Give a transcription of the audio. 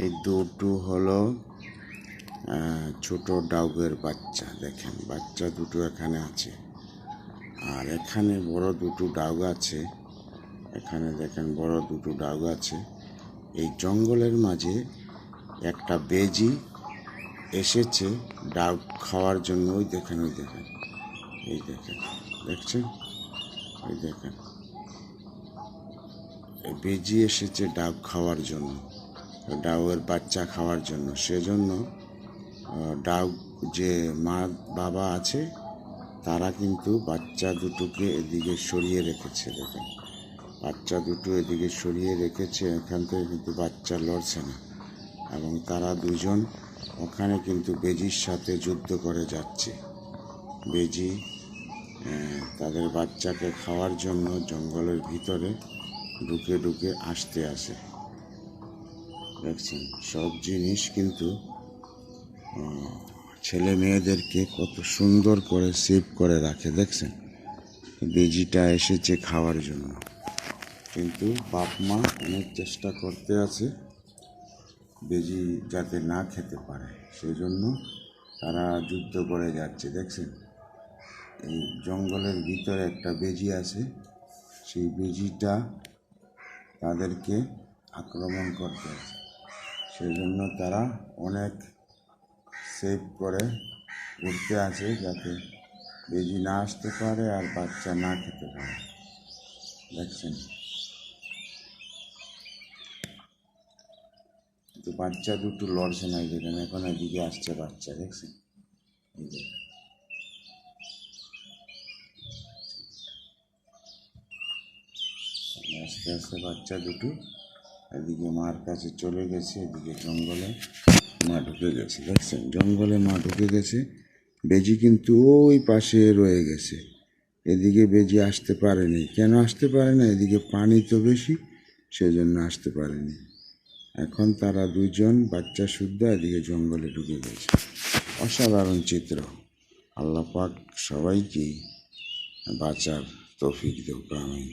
এই দুটো হলো ছোট ডাউগের বাচ্চা। দেখেন বাচ্চা দুটো এখানে আছে, আর এখানে বড় দুটো ডাউগ আছে। এখানে দেখেন বড় দুটো ডাউগ আছে। এই জঙ্গলের মাঝে একটা বেজি এসেছে ডাউগ খাওয়ার জন্য। ওই দেখেন এই দেখেন, দেখছেন? ওই দেখেন এই বেজি এসেছে ডাউগ খাওয়ার জন্য, ডাউগের বাচ্চা খাওয়ার জন্য। সেজন্য ডাউগ যে মা বাবা আছে তারা কিন্তু বাচ্চা দুটোকে এদিকে সরিয়ে রেখেছে। দেখেন বাচ্চা দুটো এদিকে সরিয়ে রেখেছে, এখান থেকে কিন্তু বাচ্চা লড়ছে না, এবং তারা দুজন ওখানে কিন্তু বেজির সাথে যুদ্ধ করে যাচ্ছে। বেজি তাদের বাচ্চাকে খাওয়ার জন্য জঙ্গলের ভিতরে ঢুকে ঢুকে আসে। দেখছেন সব জিনিস কিন্তু ছেলে মেয়েদেরকে কত সুন্দর করে সেভ করে রাখে। দেখছেন বেজিটা এসেছে খাওয়ার জন্য, কিন্তু বাপ মা অনেক চেষ্টা করতে আছে বেজি যাতে না খেতে পারে, সেজন্য তারা যুদ্ধ করে যাচ্ছে। দেখছেন এই জঙ্গলের ভিতরে একটা বেজি আছে, সেই বেজিটা তাদেরকে আক্রমণ করতে আছে। সেজন্য তারা অনেক সেভ করে উঠতে আছে যাতে বেজি না আসতে পারে আর বাচ্চা না খেতে পারে। দেখছেন তো বাচ্চা দুটো লড়ছে না, দেখেন এখন এদিকে আসছে বাচ্চা। দেখছেন এই দেখেন আস্তে আস্তে বাচ্চা দুটো এদিকে মার কাছে চলে গেছে। এদিকে জঙ্গলে মা ঢুকে গেছে। দেখছেন জঙ্গলে মা ঢুকে গেছে, বেজি কিন্তু ওই পাশে রয়ে গেছে। এদিকে বেজি আসতে পারেনি। কেন আসতে পারে না? এদিকে পানি তো বেশি, সেজন্য আসতে পারেনি। এখন তারা দুজন বাচ্চা শুদ্ধ এদিকে জঙ্গলে ঢুকে গেছে। অসাধারণ চিত্র। আল্লাহ পাক সবাইকেই বাঁচার তৌফিক দেব। আমিন।